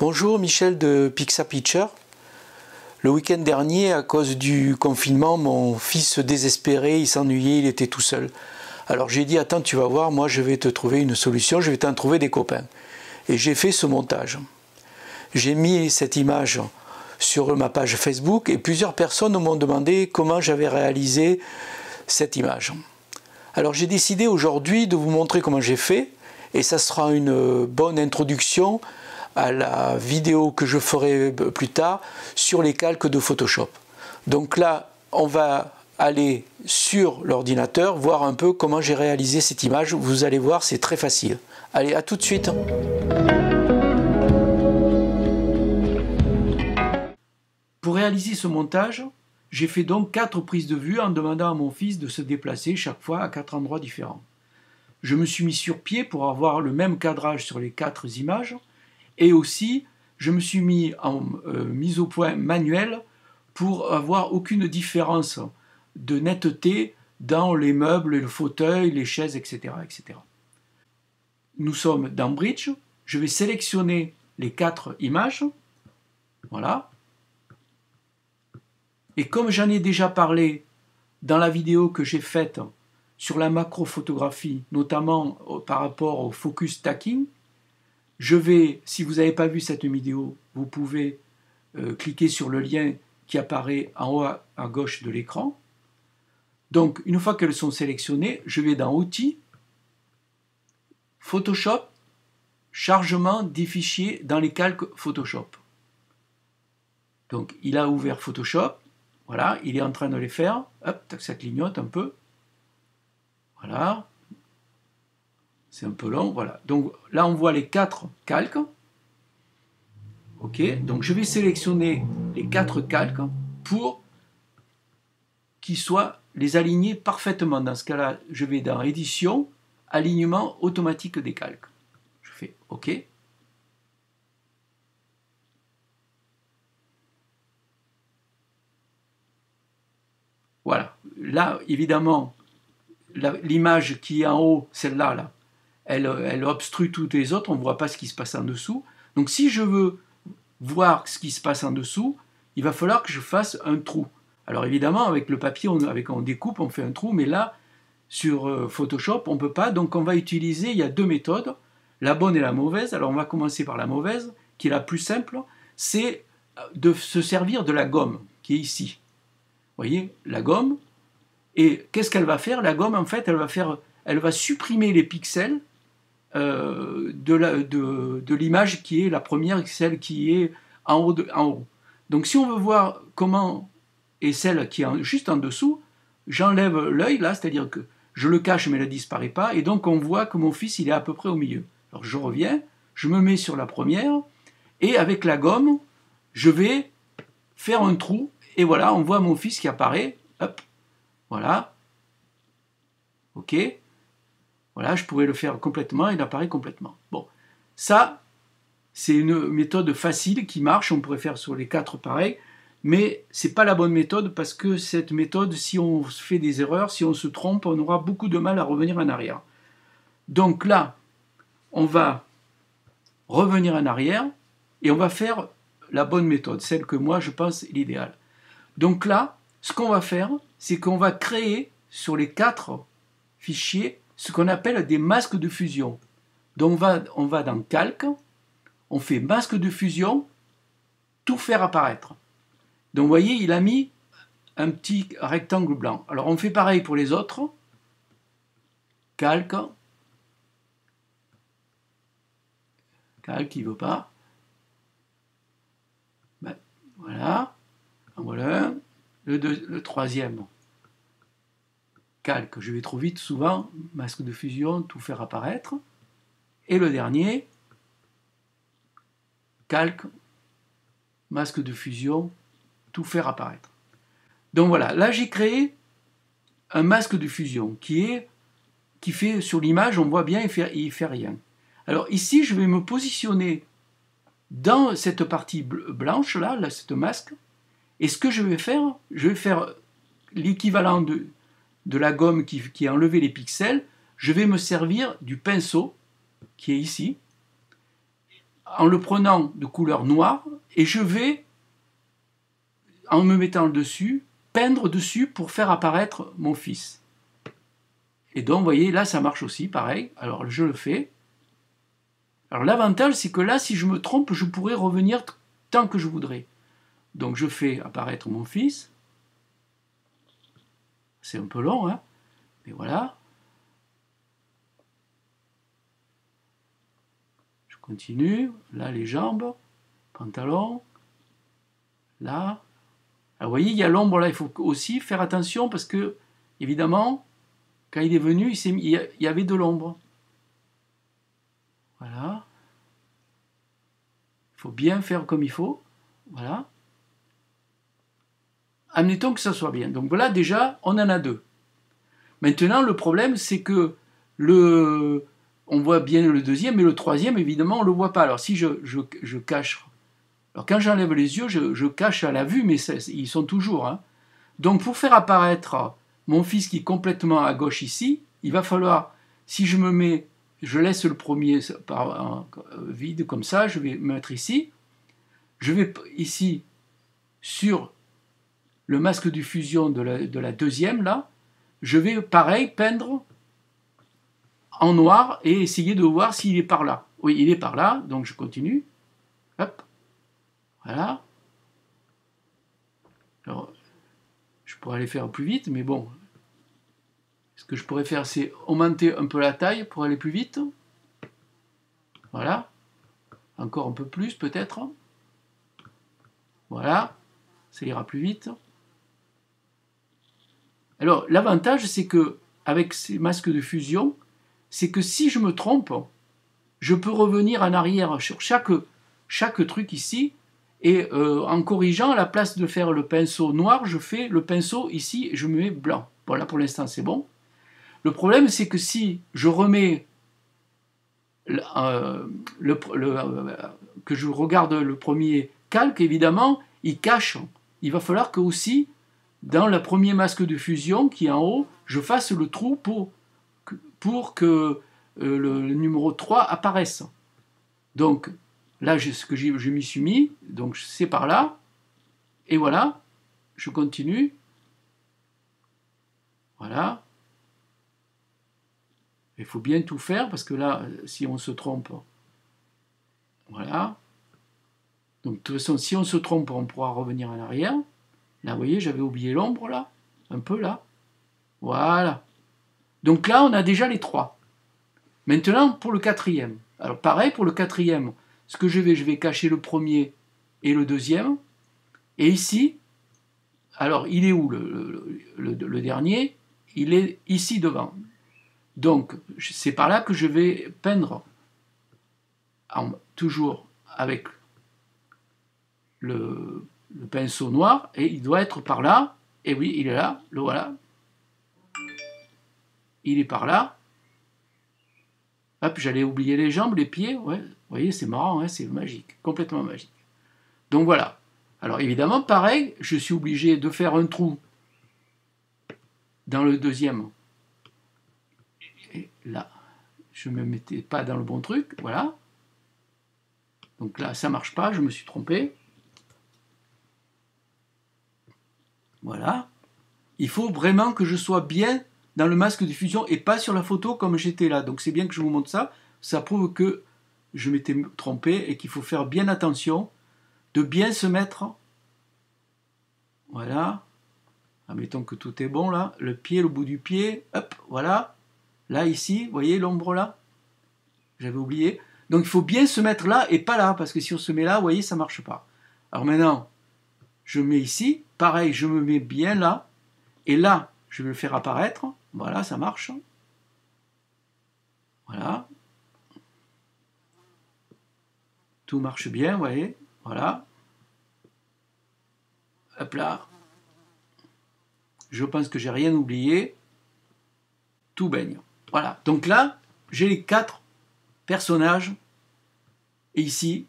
Bonjour, Michel de Pixapicture. Le week-end dernier, à cause du confinement, mon fils se désespérait, il s'ennuyait, il était tout seul. Alors j'ai dit, attends, tu vas voir, moi je vais te trouver une solution, je vais t'en trouver des copains. Et j'ai fait ce montage. J'ai mis cette image sur ma page Facebook et plusieurs personnes m'ont demandé comment j'avais réalisé cette image. Alors j'ai décidé aujourd'hui de vous montrer comment j'ai fait et ça sera une bonne introduction à la vidéo que je ferai plus tard sur les calques de Photoshop. Donc là, on va aller sur l'ordinateur, voir un peu comment j'ai réalisé cette image. Vous allez voir, c'est très facile. Allez, à tout de suite. Pour réaliser ce montage, j'ai fait donc 4 prises de vue en demandant à mon fils de se déplacer chaque fois à 4 endroits différents. Je me suis mis sur pied pour avoir le même cadrage sur les 4 images. Et aussi, je me suis mis en mise au point manuelle pour avoir aucune différence de netteté dans les meubles, le fauteuil, les chaises, etc., etc. Nous sommes dans Bridge. Je vais sélectionner les 4 images. Voilà. Et comme j'en ai déjà parlé dans la vidéo que j'ai faite sur la macrophotographie, notamment par rapport au focus stacking, je vais, si vous n'avez pas vu cette vidéo, vous pouvez cliquer sur le lien qui apparaît en haut à gauche de l'écran. Donc, une fois qu'elles sont sélectionnées, je vais dans Outils, Photoshop, Chargement des fichiers dans les calques Photoshop. Donc, il a ouvert Photoshop. Voilà, il est en train de les faire. Hop, ça clignote un peu. Voilà. C'est un peu long, voilà. Donc là, on voit les 4 calques. Ok, donc je vais sélectionner les 4 calques pour qu'ils soient les aligner parfaitement. Dans ce cas-là, je vais dans Édition, Alignement automatique des calques. Je fais OK. Voilà. Là, évidemment, l'image qui est en haut, celle-là, là, elle obstrue toutes les autres, on ne voit pas ce qui se passe en dessous. Donc si je veux voir ce qui se passe en dessous, il va falloir que je fasse un trou. Alors évidemment, avec le papier, on découpe, on fait un trou, mais là, sur Photoshop, on ne peut pas. Donc on va utiliser, il y a 2 méthodes, la bonne et la mauvaise. Alors on va commencer par la mauvaise, qui est la plus simple, c'est de se servir de la gomme, qui est ici. Vous voyez, la gomme. Et qu'est-ce qu'elle va faire? La gomme, en fait, elle va supprimer les pixels de l'image qui est la première, celle qui est en haut. Donc si on veut voir comment est celle qui est juste en dessous, j'enlève l'œil là, c'est-à-dire que je le cache mais elle ne disparaît pas, et donc on voit que mon fils il est à peu près au milieu. Alors je reviens, je me mets sur la première, et avec la gomme, je vais faire un trou, et voilà, on voit mon fils qui apparaît, hop, voilà, ok. Voilà, je pourrais le faire complètement, il apparaît complètement. Bon, ça, c'est une méthode facile qui marche, on pourrait faire sur les 4 pareils, mais ce n'est pas la bonne méthode parce que cette méthode, si on fait des erreurs, si on se trompe, on aura beaucoup de mal à revenir en arrière. Donc là, on va revenir en arrière et on va faire la bonne méthode, celle que moi je pense est l'idéal. Donc là, ce qu'on va faire, c'est qu'on va créer sur les 4 fichiers ce qu'on appelle des masques de fusion. Donc on va dans Calque, on fait masque de fusion, tout faire apparaître. Donc vous voyez, il a mis un petit rectangle blanc. Alors on fait pareil pour les autres. Calque. Calque, il ne veut pas. Ben, voilà. En voilà un. Le troisième. Calque, je vais trop vite souvent, masque de fusion, tout faire apparaître. Et le dernier, calque, masque de fusion, tout faire apparaître. Donc voilà, là j'ai créé un masque de fusion qui fait sur l'image, on voit bien, il fait rien. Alors ici, je vais me positionner dans cette partie blanche là, cette masque, et ce que je vais faire l'équivalent de la gomme qui a enlevé les pixels, je vais me servir du pinceau qui est ici, en le prenant de couleur noire, et je vais, en me mettant dessus, peindre dessus pour faire apparaître mon fils. Et donc, vous voyez, là, ça marche aussi, pareil. Alors, je le fais. Alors, l'avantage, c'est que là, si je me trompe, je pourrais revenir tant que je voudrais. Donc, je fais apparaître mon fils. C'est un peu long, hein, mais voilà. Je continue. Là, les jambes, pantalon. Là. Alors, vous voyez, il y a l'ombre là. Il faut aussi faire attention parce que, évidemment, quand il est venu, il y avait de l'ombre. Voilà. Il faut bien faire comme il faut. Voilà. Admettons que ça soit bien. Donc voilà, déjà, on en a deux. Maintenant, le problème, c'est que on voit bien le deuxième, mais le troisième, évidemment, on ne le voit pas. Alors si je cache... Alors quand j'enlève les yeux, je cache à la vue, mais ils sont toujours. Hein. Donc pour faire apparaître mon fils qui est complètement à gauche ici, il va falloir, si je me mets, je laisse le premier vide comme ça, je vais me mettre ici. Je vais ici sur le masque de fusion de la deuxième, là, je vais, pareil, peindre en noir et essayer de voir s'il est par là. Oui, il est par là, donc je continue. Hop, voilà. Alors, je pourrais aller faire plus vite, mais bon. Ce que je pourrais faire, c'est augmenter un peu la taille pour aller plus vite. Voilà. Encore un peu plus, peut-être. Voilà. Ça ira plus vite. Alors, l'avantage, c'est que avec ces masques de fusion, c'est que si je me trompe, je peux revenir en arrière sur chaque truc ici, et en corrigeant, à la place de faire le pinceau noir, je fais le pinceau ici, et je me mets blanc. Voilà, pour l'instant, c'est bon. Le problème, c'est que si je remets que je regarde le premier calque, évidemment, il cache. Il va falloir que aussi, dans le premier masque de fusion qui est en haut, je fasse le trou pour que le numéro 3 apparaisse. Donc, là, ce que je m'y suis mis, donc c'est par là, et voilà, je continue. Voilà. Il faut bien tout faire, parce que là, si on se trompe, voilà. Donc, de toute façon, si on se trompe, on pourra revenir en arrière. Là, vous voyez, j'avais oublié l'ombre, là, un peu là. Voilà. Donc là, on a déjà les trois. Maintenant, pour le quatrième. Alors, pareil, pour le quatrième, ce que je vais cacher le premier et le deuxième. Et ici, alors, il est où le dernier? Il est ici devant. Donc, c'est par là que je vais peindre, toujours avec le pinceau noir, et il doit être par là. Et oui, il est là, le voilà. Il est par là. Hop, j'allais oublier les jambes, les pieds. Ouais, vous voyez, c'est marrant, hein, c'est magique, complètement magique. Donc voilà. Alors évidemment, pareil, je suis obligé de faire un trou dans le deuxième. Et là, je ne me mettais pas dans le bon truc, voilà. Donc là, ça ne marche pas, je me suis trompé. Voilà. Il faut vraiment que je sois bien dans le masque de fusion et pas sur la photo comme j'étais là. Donc c'est bien que je vous montre ça. Ça prouve que je m'étais trompé et qu'il faut faire bien attention de bien se mettre. Voilà. Admettons que tout est bon là. Le pied, le bout du pied. Hop, voilà. Là, ici, vous voyez l'ombre là? J'avais oublié. Donc il faut bien se mettre là et pas là. Parce que si on se met là, vous voyez, ça ne marche pas. Alors maintenant, je mets ici. Pareil, je me mets bien là. Et là, je vais le faire apparaître. Voilà, ça marche. Voilà. Tout marche bien, vous voyez. Voilà. Hop là. Je pense que j'ai rien oublié. Tout baigne. Voilà. Donc là, j'ai les 4 personnages. Et ici,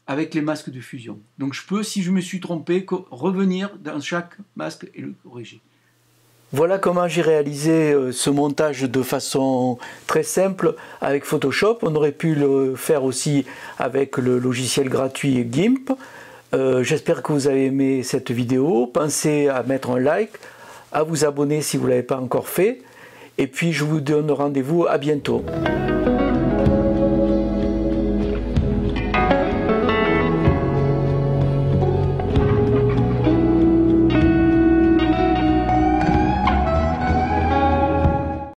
avec les masques de fusion. Donc je peux, si je me suis trompé, revenir dans chaque masque et le corriger. Voilà comment j'ai réalisé ce montage de façon très simple avec Photoshop. On aurait pu le faire aussi avec le logiciel gratuit GIMP. J'espère que vous avez aimé cette vidéo. Pensez à mettre un like, à vous abonner si vous ne l'avez pas encore fait. Et puis je vous donne rendez-vous à bientôt.